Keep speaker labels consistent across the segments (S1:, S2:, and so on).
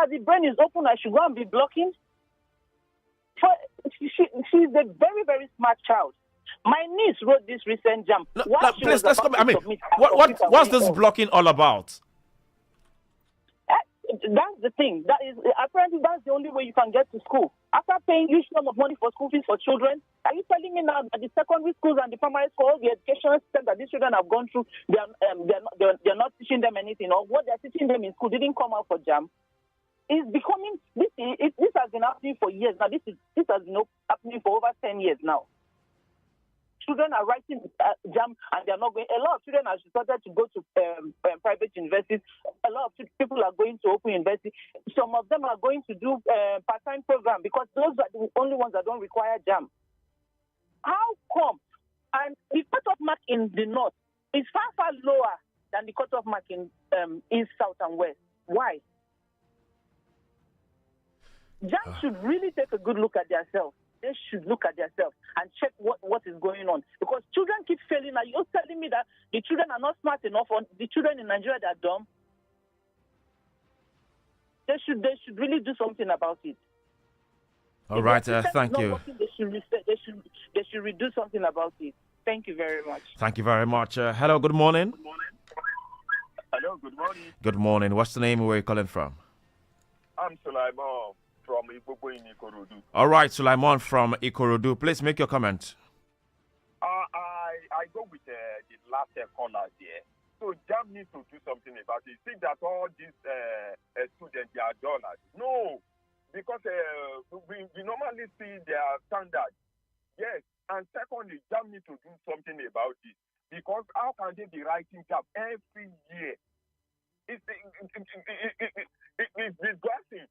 S1: that the brain is open, I should go and be blocking. She's a very, very smart child. My niece wrote this recent JAMB.
S2: Please, let's come. I mean, what's this blocking all about?
S1: That's the thing. That is apparently that's the only way you can get to school. After paying huge sum of money for school fees for children, are you telling me now that the secondary schools and the primary schools, the educational system that these children have gone through, they're not teaching them anything, or what they're teaching them in school didn't come out for JAMB? It's becoming this has been happening for years now. This has been happening for over 10 years now. Children are writing JAMB and they're not going. A lot of children have started to go to private universities. A lot of people are going to open university. Some of them are going to do part-time program because those are the only ones that don't require JAMB. How come? And the cutoff mark in the north is far, far lower than the cutoff mark in east, south, and west. Why? JAMB should really take a good look at themselves. They should look at themselves and check what is going on. Because children keep failing. Are you telling me that the children are not smart enough, or the children in Nigeria that are dumb? They should really do something about it.
S2: All right, thank you.
S1: They should redo something about it. Thank you very much.
S2: Thank you very much. Hello, good morning.
S3: Good morning. Hello, good morning.
S2: Good morning. What's the name and where are you calling from?
S3: I'm Sulaiman from Ipopo in Ikorodu.
S2: All right, Sulaiman from Ikorodu. Please make your comment.
S3: I go with the last caller there. So JAMB needs to do something about it. See that all these students, they are dollars. No, because we normally see their standards. Yes, and secondly, JAMB needs to do something about it. Because how can they be writing JAMB every year? It's disgusting.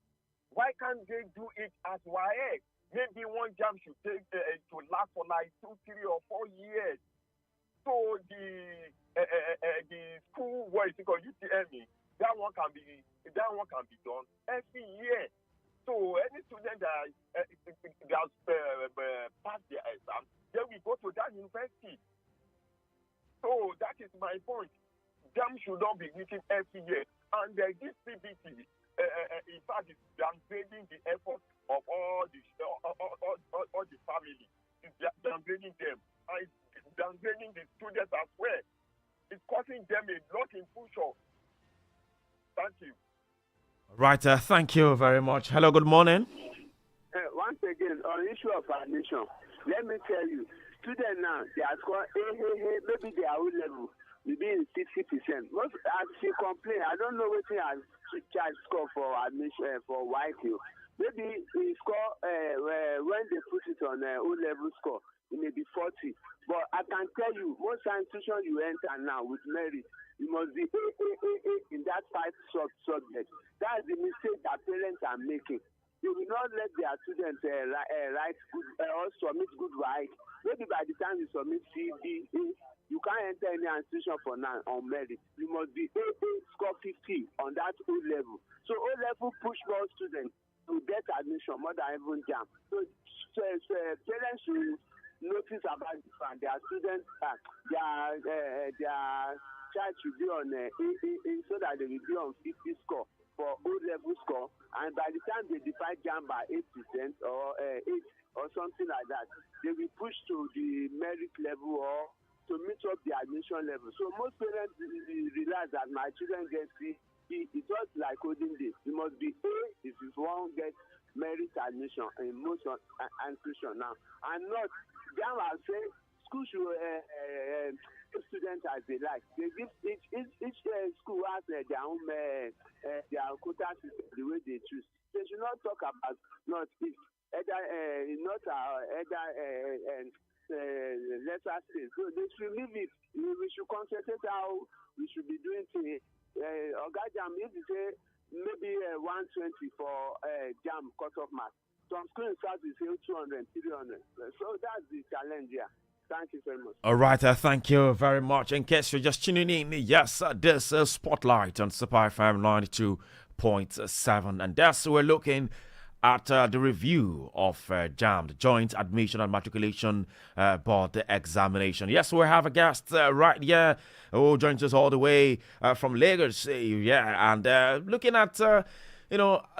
S3: Why can't they do it as YX? Maybe one JAMB should take to last for like 2, 3, or 4 years. So the school, what is it called, UTME, that one can be done every year. So any student that passed their exam, then we go to that university. So that is my point. JAMB should not be written every year. And this CBT, in fact, it's downgrading the effort of all the family. It's downgrading them. And it's downgrading the students as well. It's causing them a lot in future. Thank you.
S2: Right, thank you very much. Hello, good morning.
S4: Once again, on the issue of admission, let me tell you, students now, they are scoring, maybe they are O-level. Maybe in 60%. Most as she complain, I don't know what she has charge score for admission for YQ. Maybe we score when they put it on O-level score, it may be 40. But I can tell you, most institutions you enter now with merit, you must be in that 5 subjects. That's the mistake that parents are making. They will not let their students write good or submit good right. Maybe by the time you submit CD, you can't enter any institution for now on merit. You must be score 50 on that O level. So O level push more students to get admission more than even JAMB. So parents should notice about this and their students, their child should be on so that they will be on 50 score for O level score. And by the time they divide JAMB by 8% or 8 or something like that, they will push to the merit level or to meet up the admission level. So most parents realize that my children get C. It's just like coding this. You must be A if you want to get merit admission in most institutions now. And not, JAMB will say school should students as they like. They give each school has their own their quota system the way they choose. They should not talk about not if lesser states. So they should leave it. We should concentrate how we should be doing things. JAMB, if you say maybe 120 for JAMB cutoff mark, some schools start to say 200, 300. So that's the challenge here. Thank you very much.
S2: All right, thank you very much. In case you're just tuning in, yes, this is Spotlight on Super FM 92.7, and that's we're looking at the review of JAMB, the Joint Admission and Matriculation Board examination. Yes, we have a guest right here who joins us all the way from Lagos. And looking at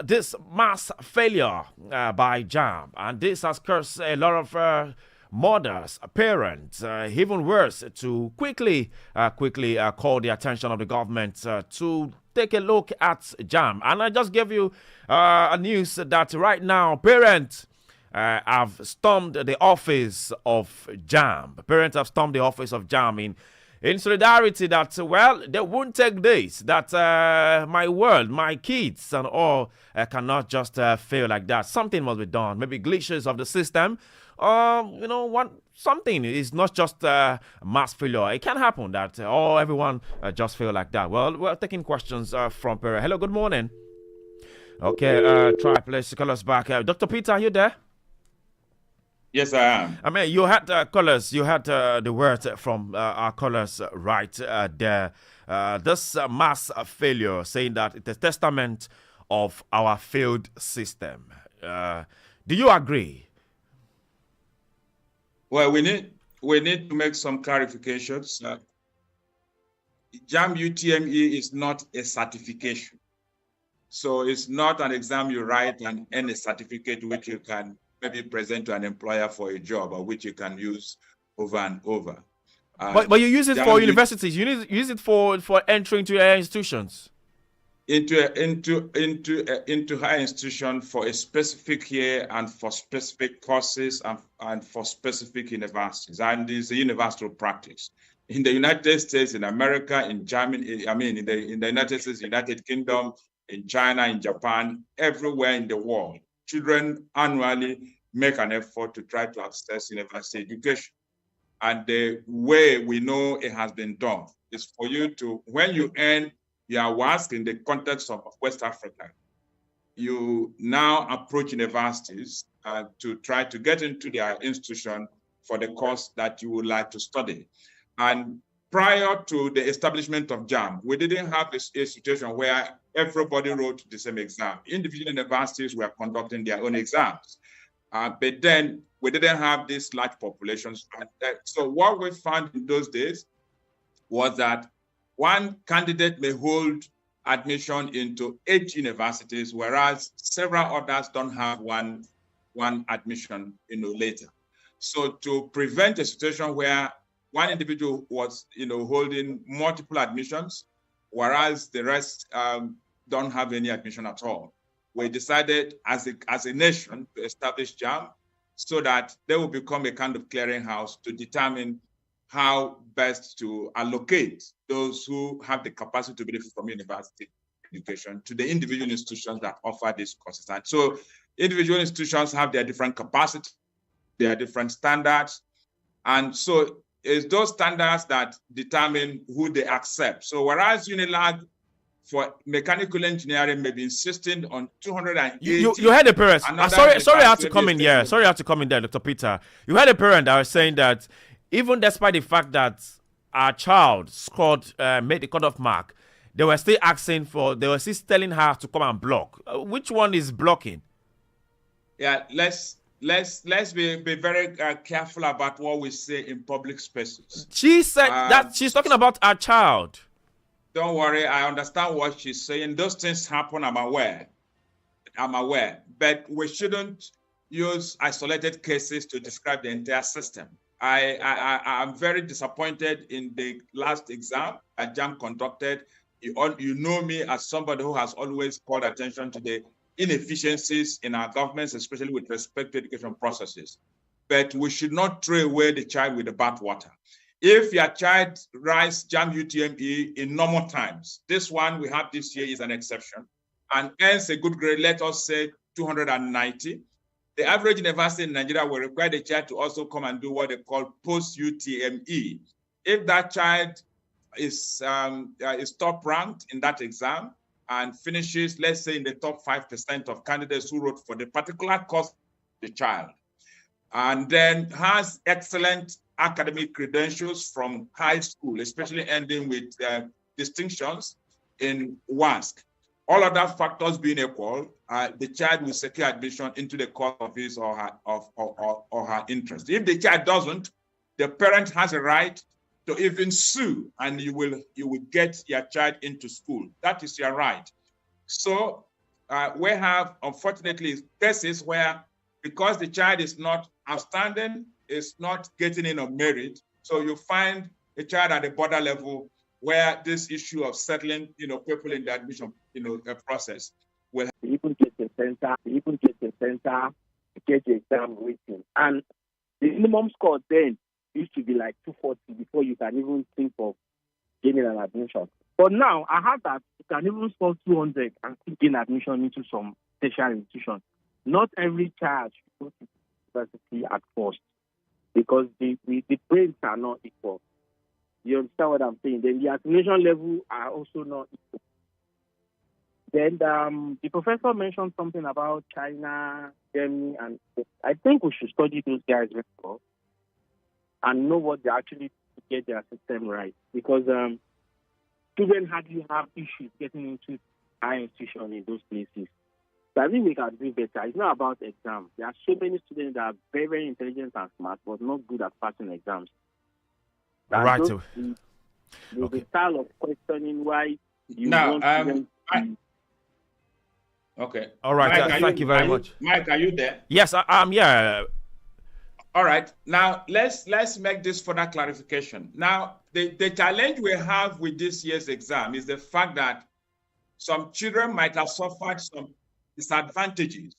S2: this mass failure by JAMB, and this has caused a lot of mothers, parents, even worse, to quickly call the attention of the government to take a look at JAMB. And I just gave you a news that right now parents have stormed the office of JAMB. Parents have stormed the office of JAMB in solidarity that, well, they won't take this, that my world, my kids and all cannot just fail like that. Something must be done. Maybe glitches of the system. Something is not just mass failure. It can happen that everyone just feel like that. Well, we're taking questions from parents. Hello, good morning. Okay, try please call us back. Dr. Peter, are you there?
S5: Yes, I am.
S2: I mean, you had callers. You had the word from our callers right there. This mass failure, saying that it's a testament of our failed system. Do you agree?
S5: Well, we need to make some clarifications. JAMB UTME is not a certification, so it's not an exam you write and earn a certificate which you can maybe present to an employer for a job, or which you can use over and over.
S2: But you use it for universities. You use it for entering to higher institutions.
S5: Into higher institution for a specific year and for specific courses and for specific universities, and it's a universal practice in the United States, in America, in Germany. I mean, in the United States, United Kingdom, in China, in Japan, everywhere in the world. Children annually make an effort to try to access university education. And the way we know it has been done is for you to, when you earn your WASC in the context of West Africa, you now approach universities to try to get into their institution for the course that you would like to study. And prior to the establishment of JAMB, we didn't have this situation where everybody wrote the same exam. Individual universities were conducting their own exams. But then we didn't have these large populations. So what we found in those days was that one candidate may hold admission into 8 universities, whereas several others don't have one admission later. So to prevent a situation where one individual was holding multiple admissions, whereas the rest don't have any admission at all, we decided as a nation to establish JAMB so that they will become a kind of clearinghouse to determine how best to allocate those who have the capacity to benefit from university education to the individual institutions that offer these courses. And so individual institutions have their different capacity, their different standards. And so it's those standards that determine who they accept. So whereas Unilag for mechanical engineering may be insisting on 280.
S2: You had a parent. Sorry, I have to come in here. Sorry, I have to come in there, Dr. Peter. You had a parent that was saying that even despite the fact that our child scored, made the cutoff mark, they were still telling her to come and block. Which one is blocking?
S5: Yeah, let's be very careful about what we say in public spaces.
S2: She said that she's talking about our child.
S5: Don't worry, I understand what she's saying. Those things happen, I'm aware. But we shouldn't use isolated cases to describe the entire system. I'm very disappointed in the last exam that JAMB conducted. You know me as somebody who has always called attention to the inefficiencies in our governments, especially with respect to education processes. But we should not throw away the child with the bathwater. If your child writes JAMB UTME in normal times, this one we have this year is an exception, and earns a good grade, let us say 290, the average university in Nigeria will require the child to also come and do what they call post-UTME. If that child is top ranked in that exam and finishes, let's say, in the top 5% of candidates who wrote for the particular course, the child, and then has excellent academic credentials from high school, especially ending with distinctions in WASC. All other factors being equal, the child will secure admission into the course of his or her interest. If the child doesn't, the parent has a right to even sue, and you will get your child into school. That is your right. So we have, unfortunately, cases where because the child is not outstanding, is not getting in on merit, so you find a child at the border level where this issue of settling, people in the admission, process will
S6: even get the center, get the exam waiting. And the minimum score then used to be like 240 before you can even think of gaining an admission. But now I have that you can even score 200 and still gain admission into some tertiary institution. Not every child should go to university at first because the brains are not equal. You understand what I'm saying? Then the assimilation level are also not equal. Then the professor mentioned something about China, Germany, and I think we should study those guys very well and know what they actually do to get their system right. Because children hardly have issues getting into higher institutions in those places. So I think we can do better. It's not about exams. There are so many students that are very, very intelligent and smart, but not good at passing exams.
S2: Right.
S6: The style of questioning why you
S5: now,
S6: want
S5: okay.
S2: All right.
S5: Mike,
S2: thank you very much.
S5: Mike, are you there?
S2: Yes, I'm. Yeah.
S5: All right. Now let's make this further clarification. Now, the challenge we have with this year's exam is the fact that some children might have suffered some disadvantages,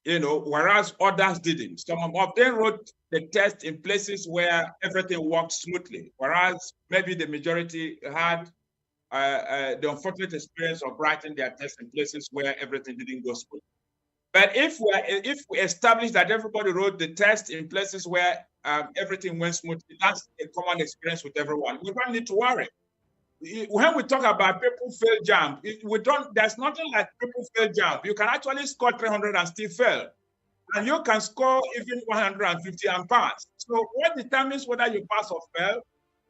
S5: whereas others didn't. Some of them wrote the test in places where everything worked smoothly, whereas maybe the majority had the unfortunate experience of writing their test in places where everything didn't go smoothly. But if we establish that everybody wrote the test in places where everything went smoothly, that's a common experience with everyone. We don't need to worry. When we talk about people fail JAMB, there's nothing like people fail JAMB. You can actually score 300 and still fail. And you can score even 150 and pass. So what determines whether you pass or fail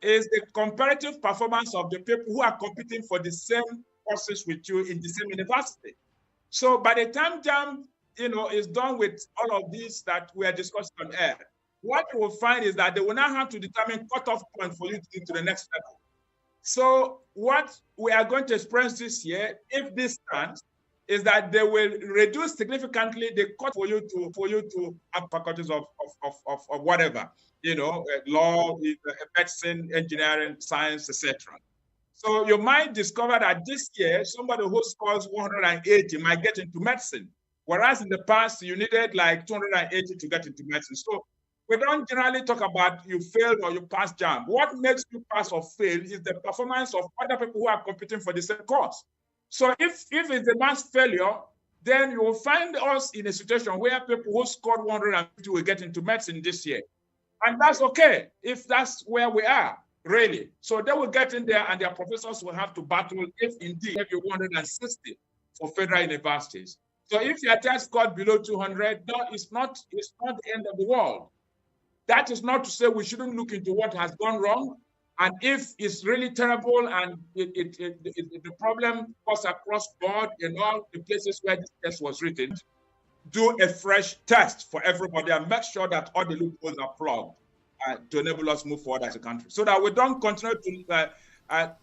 S5: is the comparative performance of the people who are competing for the same courses with you in the same university. So by the time JAMB, is done with all of these that we are discussing on air, what you will find is that they will now have to determine cutoff point for you to get to the next level. So what we are going to experience this year, if this stands, is that they will reduce significantly the cut for you to have faculties of whatever, law, medicine, engineering, science, etc. So you might discover that this year somebody who scores 180 might get into medicine, whereas in the past you needed like 280 to get into medicine. So we don't generally talk about you failed or you passed JAMB. What makes you pass or fail is the performance of other people who are competing for the same course. So if it's a mass failure, then you will find us in a situation where people who scored 150 will get into medicine this year. And that's okay if that's where we are, really. So they will get in there and their professors will have to battle if indeed you 160 for federal universities. So if your test scored below 200, no, it's not the end of the world. That is not to say we shouldn't look into what has gone wrong. And if it's really terrible and the problem was across board in all the places where this test was written, do a fresh test for everybody and make sure that all the loopholes are plugged to enable us move forward as a country, so that we don't continue to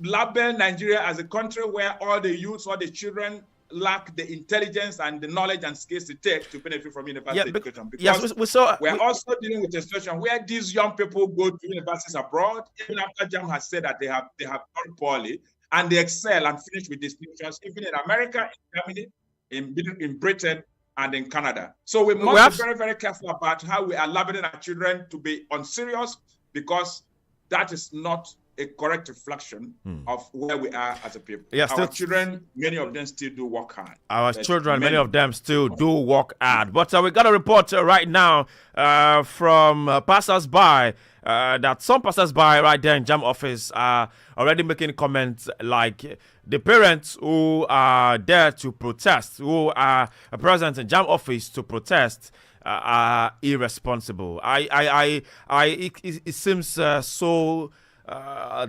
S5: label Nigeria as a country where all the youths, all the children lack the intelligence and the knowledge and skills to take to benefit from university education. Because we're also dealing with a situation where these young people go to universities abroad, even after JAMB has said that they have done poorly, and they excel and finish with distinctions, even in America, in Germany, in Britain, and in Canada. So we must be very, very careful about how we are labeling our children to be unserious, because that is not a correct reflection of where we are as a people.
S2: Yes,
S5: our children, many of them still do work hard.
S2: Our children, many of them still do work hard. But we got a report right now from passers-by that some passers-by right there in JAMB office are already making comments like the parents who are there to protest, who are present in JAMB office to protest, are irresponsible. It seems so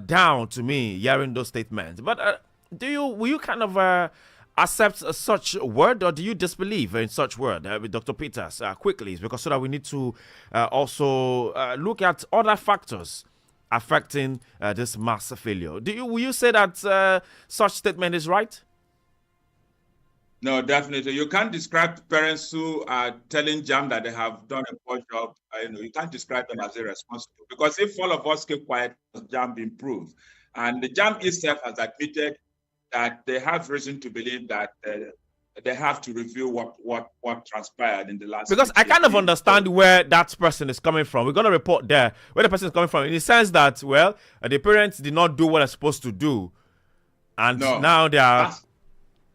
S2: down to me hearing those statements. But will you kind of accept such word, or do you disbelieve in such word with Dr. Peters quickly? Because so that we need to also look at other factors affecting this mass failure. Will you say that such statement is right?
S5: No, definitely. You can't describe parents who are telling JAM that they have done a poor job. You can't describe them as irresponsible, because if all of us keep quiet, JAM improve. And the JAM itself has admitted that they have reason to believe that they have to review what transpired in the last.
S2: Because I kind of understand where that person is coming from. We're going to report there where the person is coming from, in the sense that, well, the parents did not do what they're supposed to do, and now they are.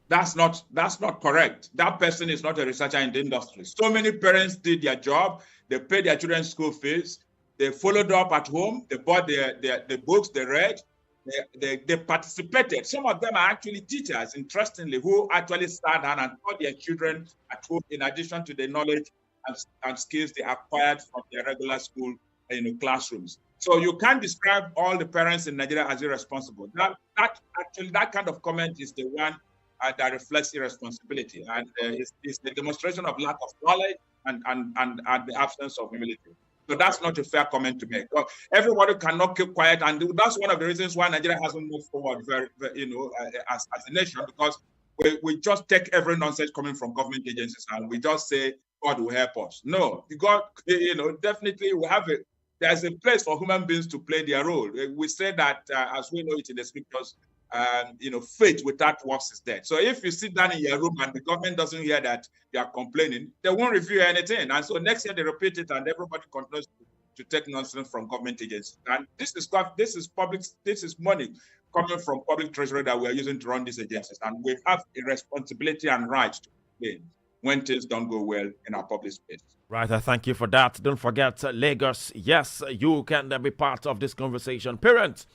S5: That's not correct. That person is not a researcher in the industry. So many parents did their job. They paid their children's school fees. They followed up at home. They bought the books. They read. They participated. Some of them are actually teachers, interestingly, who actually sat down and taught their children at home, in addition to the knowledge and skills they acquired from their regular school classrooms. So you can't describe all the parents in Nigeria as irresponsible. That kind of comment is the one that reflects irresponsibility, and it's the demonstration of lack of knowledge and the absence of humility. So that's not a fair comment to make. Everybody cannot keep quiet, and that's one of the reasons why Nigeria hasn't moved forward as a nation, because we just take every nonsense coming from government agencies and we just say God will help us. No, God, definitely there's a place for human beings to play their role. We say that, as we know it in the scriptures, faith without works is dead. So if you sit down in your room and the government doesn't hear that you are complaining, they won't review anything. And so next year they repeat it, and everybody continues to take nonsense from government agencies. And this is money coming from public treasury that we are using to run these agencies. And we have a responsibility and right to complain when things don't go well in our public space.
S2: Right, thank you for that. Don't forget, Lagos, yes, you can be part of this conversation. Parents,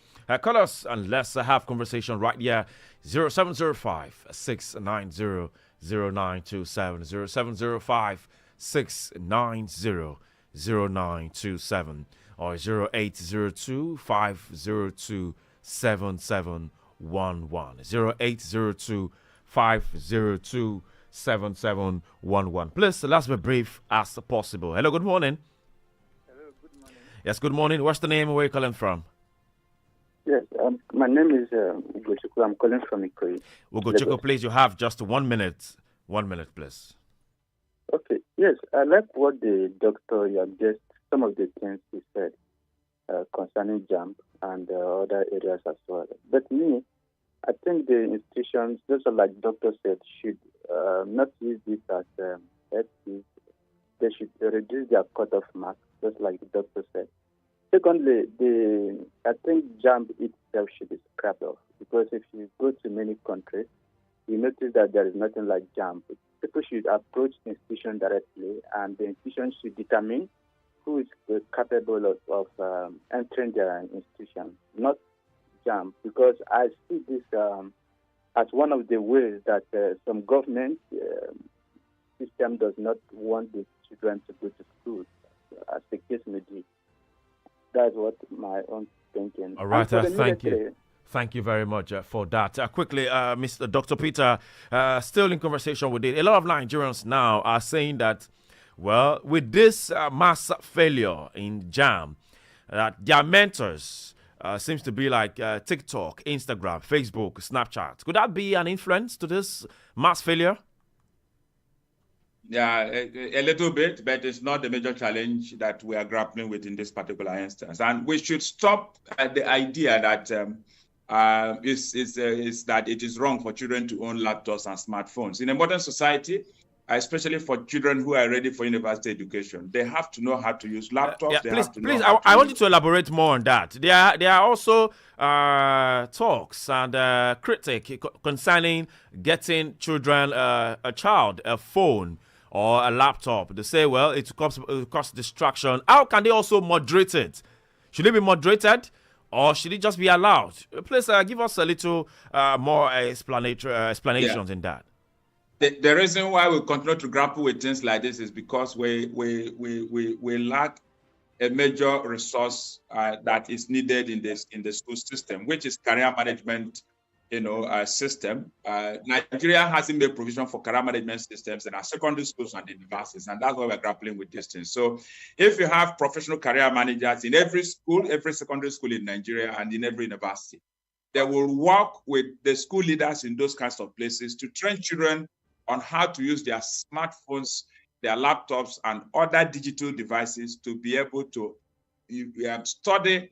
S2: call us and let's have conversation right here. 0705 690 0927. 0705 690 0927 or 0802 502 7711. 0802 502 7711. Please, let's be brief as possible. Hello, good morning.
S7: Hello, good morning.
S2: Yes, good morning. What's the name? Where are you calling from?
S7: Yes, my name is Ugochukwu. I'm calling from Ikoyi.
S2: Ugochukwu, please, you have just 1 minute. 1 minute, please.
S7: Okay, yes, I like what the doctor, some of the things he said concerning JAMB and other areas as well. But me, I think the institutions, just like the doctor said, should not use this as excuse. They should reduce their cutoff mark, just like the doctor said. Secondly, I think JAMB itself should be scrapped off, because if you go to many countries, you notice that there is nothing like JAMB. People should approach the institution directly, and the institution should determine who is capable of entering their institution, not JAMB, because I see this as one of the ways that some government system does not want the children to go to school, as the case may be. That's what my own thinking.
S2: All right, thank you. Thank you very much for that. Quickly, Mr. Dr. Peter, still in conversation with it. A lot of Nigerians now are saying that, well, with this mass failure in JAMB, that their mentors seems to be like TikTok, Instagram, Facebook, Snapchat. Could that be an influence to this mass failure?
S5: Yeah, a little bit, but it's not the major challenge that we are grappling with in this particular instance. And we should stop the idea that is that it is wrong for children to own laptops and smartphones. In a modern society, especially for children who are ready for university education, they have to know how to use laptops.
S2: Please, I want you to elaborate more on that. There are also talks and critique concerning getting children a phone or a laptop. They say, well, it causes distraction. How can they also moderate it? Should it be moderated, or should it just be allowed? Please give us a little more explanations in that.
S5: The reason why we continue to grapple with things like this is because we lack a major resource that is needed in the school system, which is career management, system. Nigeria hasn't made provision for career management systems in our secondary schools and universities, and that's why we're grappling with these things. So if you have professional career managers in every school, every secondary school in Nigeria, and in every university, they will work with the school leaders in those kinds of places to train children on how to use their smartphones, their laptops, and other digital devices to be able to study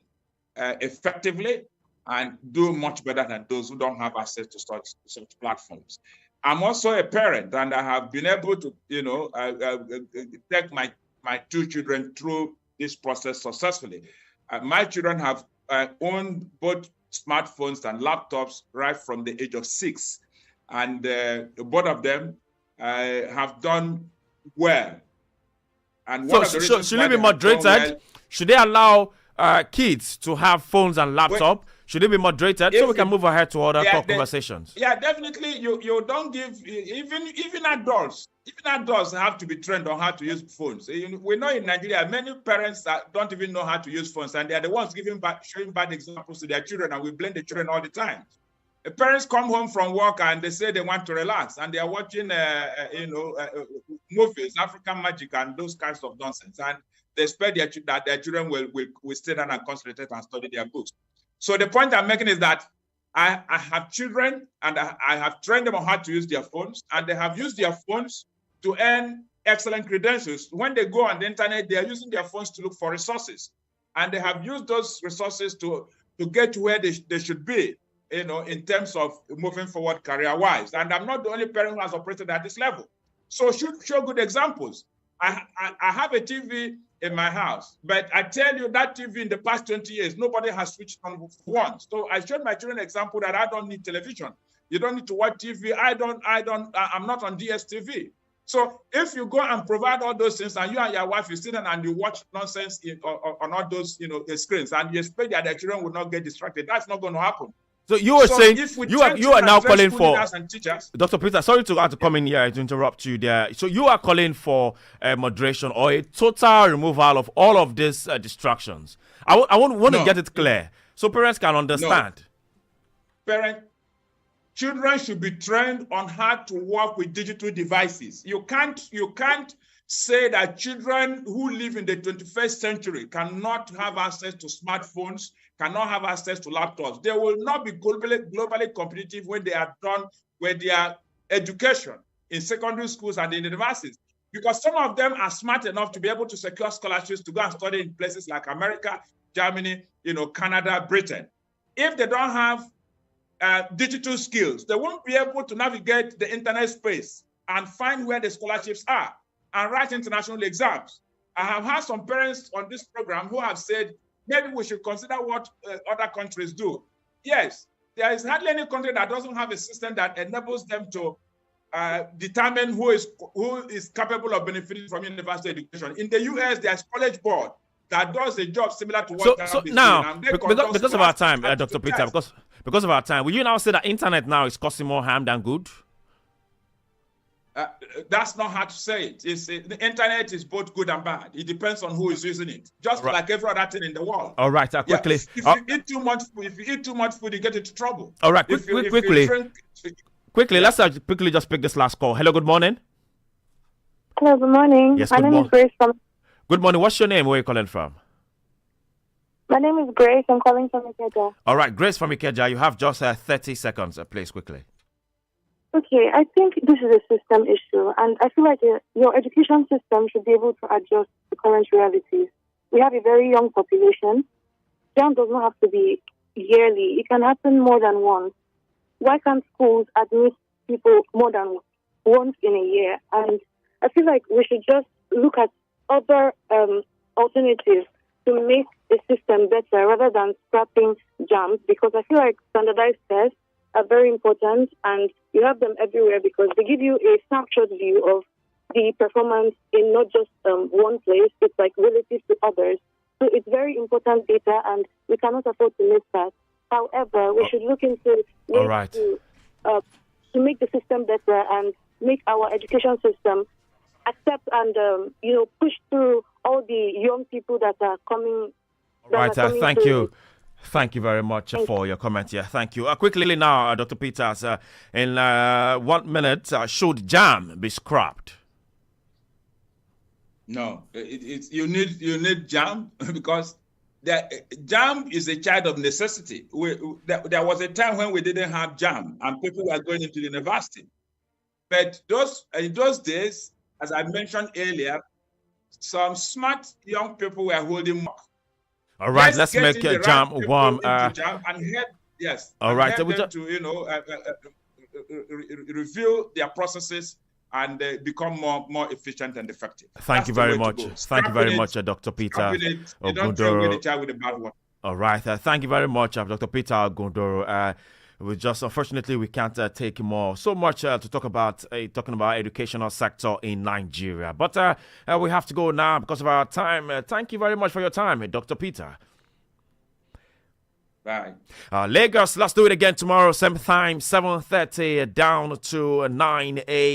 S5: effectively and do much better than those who don't have access to such platforms. I'm also a parent, and I have been able to, take my two children through this process successfully. My children have owned both smartphones and laptops right from the age of 6, and both of them have done well. And
S2: so should they be moderated? Should they allow kids to have phones and laptop? Should it be moderated so we can move ahead to other conversations?
S5: Yeah, definitely. You don't give even adults. Even adults have to be trained on how to use phones. We know in Nigeria many parents that don't even know how to use phones, and they are the ones showing bad examples to their children, and we blame the children all the time. The parents come home from work and they say they want to relax, and they are watching movies, African Magic, and those kinds of nonsense, and they expect that their children will stay down and concentrate and study their books. So the point I'm making is that I have children, and I have trained them on how to use their phones, and they have used their phones to earn excellent credentials. When they go on the internet, they are using their phones to look for resources, and they have used those resources to get to where they should be, in terms of moving forward career-wise. And I'm not the only parent who has operated at this level. So show good examples. I have a TV in my house, but I tell you that TV in the past 20 years, nobody has switched on once. So I showed my children an example that I don't need television. You don't need to watch TV. I'm not on DSTV. So if you go and provide all those things, and you and your wife, you sit down and you watch nonsense on all those screens, and you expect that the children will not get distracted, that's not going to happen.
S2: So you were saying you are now calling for Dr. Peter. Sorry to have to come in here to interrupt you there. So you are calling for moderation or a total removal of all of these distractions. I want to get it clear so parents can understand.
S5: Children should be trained on how to work with digital devices. You can't say that children who live in the 21st century cannot have access to smartphones, cannot have access to laptops. They will not be globally competitive when they are done with their education in secondary schools and in universities, because some of them are smart enough to be able to secure scholarships to go and study in places like America, Germany, Canada, Britain. If they don't have digital skills, they won't be able to navigate the internet space and find where the scholarships are and write international exams. I have had some parents on this program who have said, maybe we should consider what other countries do. Yes, there is hardly any country that doesn't have a system that enables them to determine who is capable of benefiting from university education. In the US, there's College Board that does a job similar to what
S2: so now, because of our time, Dr. Peter, because of our time, will you now say that internet now is causing more harm than good?
S5: That's not how to say it. The internet is both good and bad. It depends on who is using it. Just like every other thing in the world.
S2: All right, quickly.
S5: If you eat too much food, you get into trouble.
S2: All right, quickly. Let's quickly just pick this last call. Hello, good morning.
S8: Hello, good morning.
S2: Yes,
S8: my name is Grace from.
S2: Good morning. What's your name? Where are you calling from?
S8: My name is Grace. I'm calling from Ikeja.
S2: All right, Grace from Ikeja. You have just 30 seconds. Please, quickly.
S8: Okay, I think this is a system issue, and I feel like your education system should be able to adjust to current realities. We have a very young population. JAMB does not have to be yearly. It can happen more than once. Why can't schools admit people more than once in a year? And I feel like we should just look at other alternatives to make the system better rather than scrapping JAMB, because I feel like standardized tests are very important, and you have them everywhere because they give you a snapshot view of the performance in not just one place, it's like relative to others. So it's very important data, and we cannot afford to miss that. However, we should look into ways to make the system better and make our education system accept and push through all the young people that are coming.
S2: Thank you. Thank you very much for your comment here. Thank you. Quickly now, Dr. Peters, in 1 minute, should JAMB be scrapped?
S5: No, you need JAMB because JAMB is a child of necessity. There was a time when we didn't have JAMB and people were going into university. But in those days, as I mentioned earlier, some smart young people were holding mark.
S2: All right, let's make JAMB warm.
S5: And help, yes.
S2: All right,
S5: help them to review their processes and become more efficient and effective.
S2: Thank you very much. Thank you very much, Dr. Peter
S5: Ogundoro.
S2: All right, thank you very much, Dr. Peter Ogundoro. We just, unfortunately, we can't take more. So much to talk about, talking about educational sector in Nigeria. But we have to go now because of our time. Thank you very much for your time, Dr. Peter.
S5: Bye.
S2: Lagos, let's do it again tomorrow, same time, 7:30 down to 9 a.m.